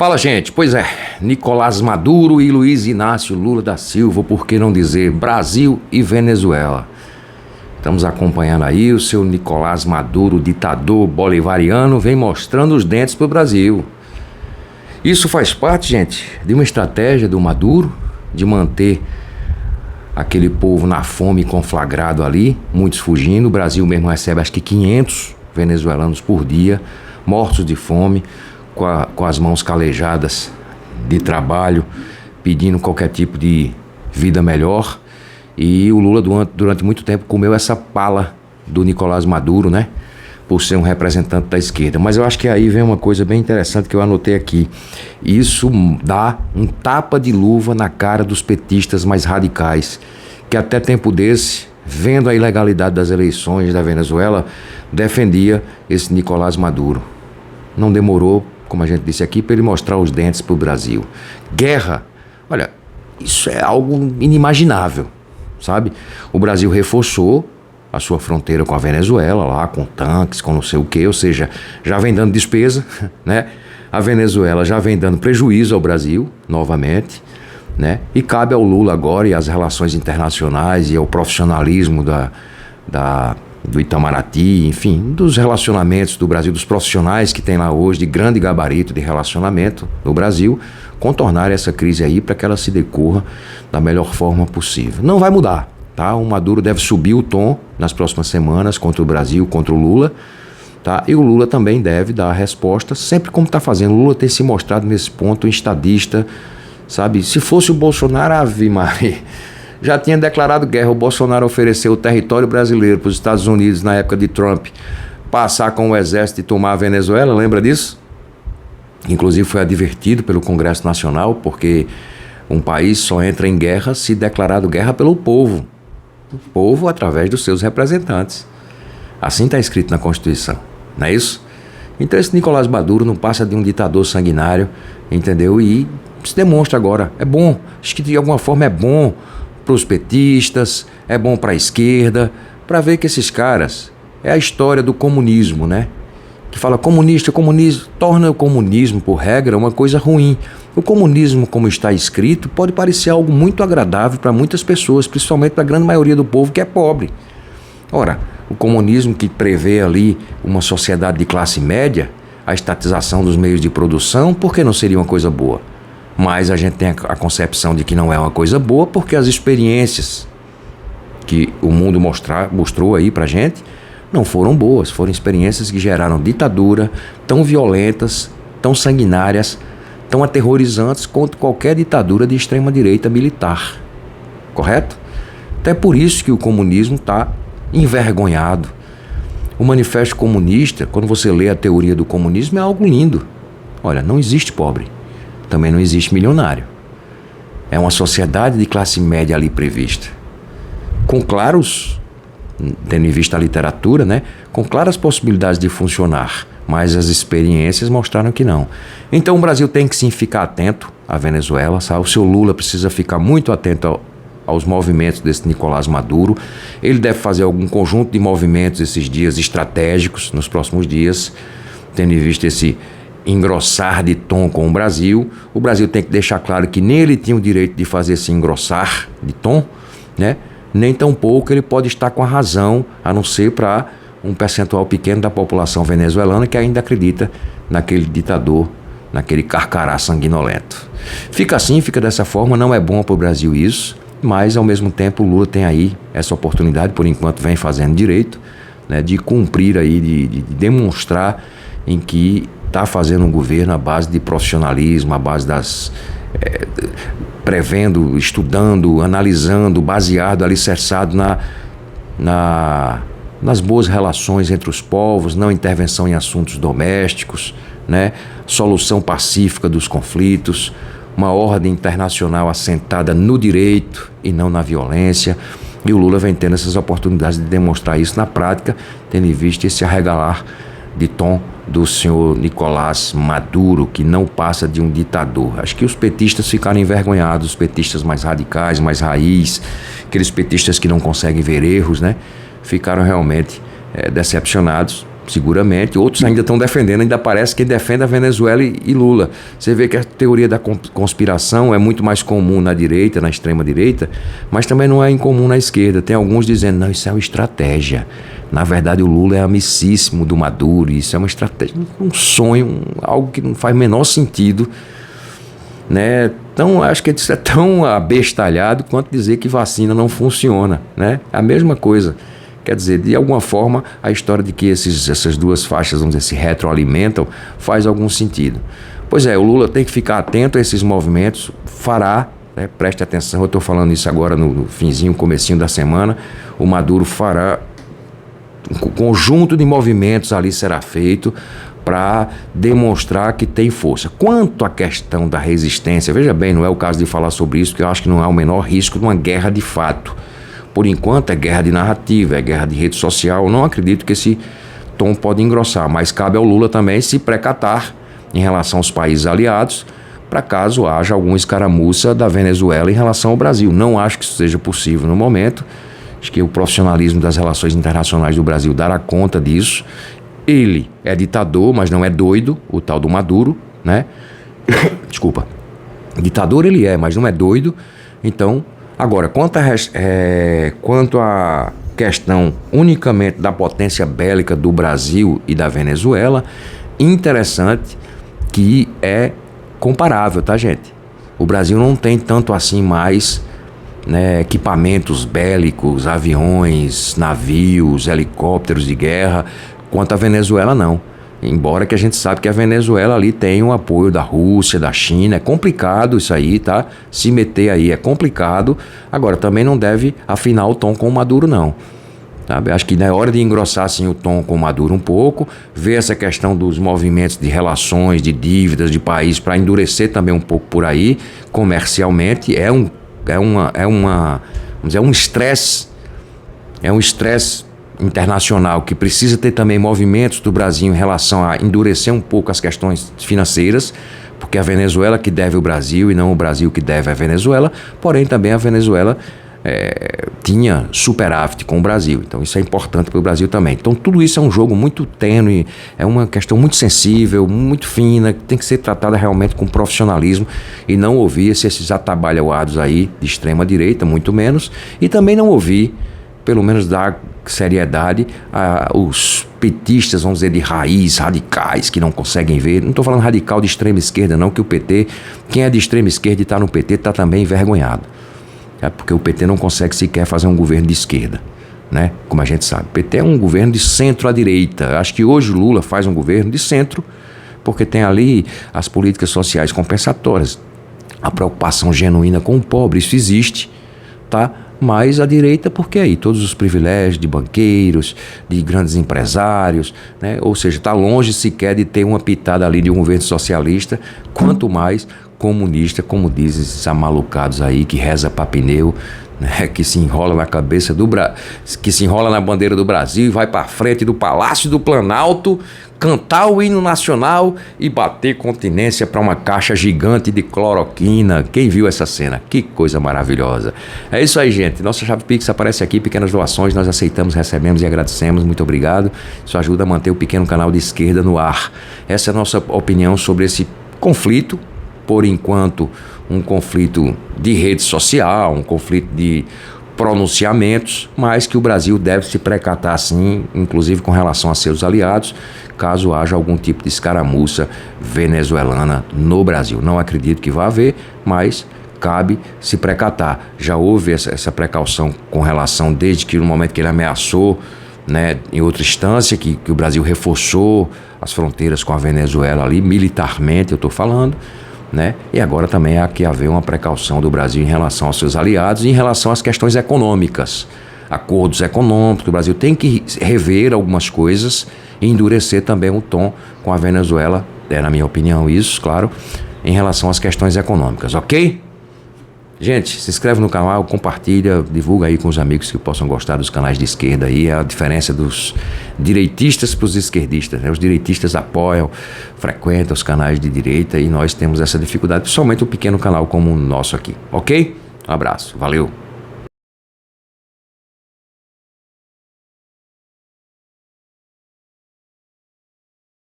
Fala, gente. Pois é, Nicolás Maduro e Luiz Inácio Lula da Silva, por que não dizer Brasil e Venezuela. Estamos acompanhando aí o seu Nicolás Maduro, ditador bolivariano, vem mostrando os dentes pro Brasil. Isso faz parte, gente, de uma estratégia do Maduro de manter aquele povo na fome conflagrado ali, muitos fugindo. O Brasil mesmo recebe acho que 500 venezuelanos por dia, mortos de fome, com as mãos calejadas de trabalho, pedindo qualquer tipo de vida melhor. E o Lula durante muito tempo comeu essa pala do Nicolás Maduro, né? Por ser um representante da esquerda. Mas eu acho que aí vem uma coisa bem interessante que eu anotei aqui. Isso dá um tapa de luva na cara dos petistas mais radicais, que até tempo desse, vendo a ilegalidade das eleições da Venezuela, defendia esse Nicolás Maduro. Não demorou, como a gente disse aqui, para ele mostrar os dentes para o Brasil. Guerra, olha, isso é algo inimaginável, sabe? O Brasil reforçou a sua fronteira com a Venezuela, lá com tanques, com não sei o quê, ou seja, já vem dando despesa, né? A Venezuela já vem dando prejuízo ao Brasil, novamente, né? E cabe ao Lula agora e às relações internacionais e ao profissionalismo do Itamaraty, enfim, dos relacionamentos do Brasil, dos profissionais que tem lá hoje de grande gabarito de relacionamento no Brasil, contornar essa crise aí para que ela se decorra da melhor forma possível. Não vai mudar, tá? O Maduro deve subir o tom nas próximas semanas contra o Brasil, contra o Lula, tá? E o Lula também deve dar a resposta, sempre como está fazendo. O Lula tem se mostrado nesse ponto um estadista, sabe? Se fosse o Bolsonaro, Ave Maria, já tinha declarado guerra. O Bolsonaro ofereceu o território brasileiro para os Estados Unidos na época de Trump passar com o exército e tomar a Venezuela, lembra disso? Inclusive foi advertido pelo Congresso Nacional, porque um país só entra em guerra se declarado guerra pelo povo. O povo através dos seus representantes. Assim está escrito na Constituição, não é isso? Então esse Nicolás Maduro não passa de um ditador sanguinário, entendeu? E se demonstra agora, é bom, acho que de alguma forma é bom para os petistas, é bom para a esquerda, para ver que esses caras, é a história do comunismo, né? Que fala comunista, comunismo, torna o comunismo, por regra, uma coisa ruim. O comunismo, como está escrito, pode parecer algo muito agradável para muitas pessoas, principalmente para a grande maioria do povo que é pobre. Ora, o comunismo que prevê ali uma sociedade de classe média, a estatização dos meios de produção, por que não seria uma coisa boa? Mas a gente tem a concepção de que não é uma coisa boa porque as experiências que o mundo mostrou aí pra gente não foram boas. Foram experiências que geraram ditadura tão violentas, tão sanguinárias, tão aterrorizantes quanto qualquer ditadura de extrema-direita militar. Correto? Até por isso que o comunismo está envergonhado. O Manifesto Comunista, quando você lê a teoria do comunismo, é algo lindo. Olha, não existe pobre. Também não existe milionário. É uma sociedade de classe média ali prevista. Com claros, tendo em vista a literatura, né? Com claras possibilidades de funcionar. Mas as experiências mostraram que não. Então o Brasil tem que sim ficar atento à Venezuela, sabe? O seu Lula precisa ficar muito atento aos movimentos desse Nicolás Maduro. Ele deve fazer algum conjunto de movimentos esses dias estratégicos, nos próximos dias, tendo em vista esse engrossar de tom com o Brasil tem que deixar claro que nem ele tinha o direito de fazer esse engrossar de tom, né? Nem tampouco ele pode estar com a razão, a não ser para um percentual pequeno da população venezuelana que ainda acredita naquele ditador, naquele carcará sanguinolento. Fica assim, fica dessa forma, não é bom para o Brasil isso, mas ao mesmo tempo o Lula tem aí essa oportunidade, por enquanto vem fazendo direito, né, de cumprir aí, de demonstrar em que está fazendo um governo à base de profissionalismo, à base prevendo, estudando, analisando, baseado, alicerçado nas boas relações entre os povos, não intervenção em assuntos domésticos, né? Solução pacífica dos conflitos, uma ordem internacional assentada no direito e não na violência. E o Lula vem tendo essas oportunidades de demonstrar isso na prática, tendo em vista esse arregalar de tom do senhor Nicolás Maduro, que não passa de um ditador. Acho que os petistas ficaram envergonhados, os petistas mais radicais, mais raiz, aqueles petistas que não conseguem ver erros, né? Ficaram realmente decepcionados seguramente. Outros ainda estão defendendo, ainda parece que defende a Venezuela e Lula. Você vê que a teoria da conspiração é muito mais comum na direita, na extrema direita, mas também não é incomum na esquerda. Tem alguns dizendo, não, isso é uma estratégia. Na verdade, o Lula é amicíssimo do Maduro, isso é uma estratégia, um sonho, algo que não faz o menor sentido, né? Então, acho que isso é tão abestalhado quanto dizer que vacina não funciona, né? A mesma coisa. Quer dizer, de alguma forma, a história de que essas duas faixas, vamos dizer, se retroalimentam, faz algum sentido. Pois é, o Lula tem que ficar atento a esses movimentos, fará, né, preste atenção, eu estou falando isso agora no finzinho, comecinho da semana, o Maduro fará, um conjunto de movimentos ali será feito para demonstrar que tem força. Quanto à questão da resistência, veja bem, não é o caso de falar sobre isso, porque eu acho que não há o menor risco de uma guerra de fato. Por enquanto é guerra de narrativa, é guerra de rede social. Eu não acredito que esse tom pode engrossar, mas cabe ao Lula também se precatar em relação aos países aliados, para caso haja alguma escaramuça da Venezuela em relação ao Brasil. Não acho que isso seja possível no momento. Acho que o profissionalismo das relações internacionais do Brasil dará conta disso. Ele é ditador, mas não é doido, o tal do Maduro, né? Desculpa. Ditador ele é, mas não é doido. Então, agora, quanto à questão unicamente da potência bélica do Brasil e da Venezuela, interessante que é comparável, tá, gente? O Brasil não tem tanto assim mais, né, equipamentos bélicos, aviões, navios, helicópteros de guerra, quanto a Venezuela não. Embora que a gente sabe que a Venezuela ali tem o apoio da Rússia, da China, é complicado isso aí, tá? Se meter aí é complicado. Agora, também não deve afinar o tom com o Maduro, não. Sabe? Acho que é hora de engrossar assim, o tom com o Maduro um pouco, ver essa questão dos movimentos de relações, de dívidas de país, para endurecer também um pouco por aí, comercialmente. É um estresse, internacional que precisa ter também movimentos do Brasil em relação a endurecer um pouco as questões financeiras, porque a Venezuela que deve o Brasil e não o Brasil que deve a Venezuela, porém também a Venezuela tinha superávit com o Brasil, então isso é importante para o Brasil também. Então tudo isso é um jogo muito tênue, é uma questão muito sensível, muito fina, que tem que ser tratada realmente com profissionalismo e não ouvir esses atabalhoados aí de extrema direita, muito menos, e também não ouvir, pelo menos dar seriedade aos petistas, vamos dizer, de raiz, radicais, que não conseguem ver. Não estou falando radical de extrema esquerda não, que o PT, quem é de extrema esquerda e está no PT, está também envergonhado. Porque o PT não consegue sequer fazer um governo de esquerda, né? Como a gente sabe. O PT é um governo de centro à direita. Acho que hoje o Lula faz um governo de centro, porque tem ali as políticas sociais compensatórias, a preocupação genuína com o pobre, isso existe, tá? Mas a direita, porque aí todos os privilégios de banqueiros, de grandes empresários, né? Ou seja, está longe sequer de ter uma pitada ali de um governo socialista, quanto mais comunista, como dizem esses amalucados aí, que reza pra pneu, né? Que se enrola na cabeça que se enrola na bandeira do Brasil e vai pra frente do Palácio do Planalto, cantar o hino nacional e bater continência para uma caixa gigante de cloroquina. Quem viu essa cena? Que coisa maravilhosa. É isso aí, gente. Nossa chave Pix aparece aqui, pequenas doações, nós aceitamos, recebemos e agradecemos. Muito obrigado. Isso ajuda a manter o pequeno canal de esquerda no ar. Essa é a nossa opinião sobre esse conflito. Por enquanto, um conflito de rede social, um conflito de pronunciamentos, mas que o Brasil deve se precatar sim, inclusive com relação a seus aliados, caso haja algum tipo de escaramuça venezuelana no Brasil. Não acredito que vá haver, mas cabe se precatar. Já houve essa precaução com relação, desde que no momento que ele ameaçou, né, em outra instância, que o Brasil reforçou as fronteiras com a Venezuela ali, militarmente eu estou falando, né? E agora também há que haver uma precaução do Brasil em relação aos seus aliados e em relação às questões econômicas, acordos econômicos. O Brasil tem que rever algumas coisas e endurecer também o tom com a Venezuela, na minha opinião isso, claro, em relação às questões econômicas, ok? Gente, se inscreve no canal, compartilha, divulga aí com os amigos que possam gostar dos canais de esquerda aí, a diferença dos direitistas para os esquerdistas, né? Os direitistas apoiam, frequentam os canais de direita e nós temos essa dificuldade, principalmente um pequeno canal como o nosso aqui, ok? Um abraço, valeu!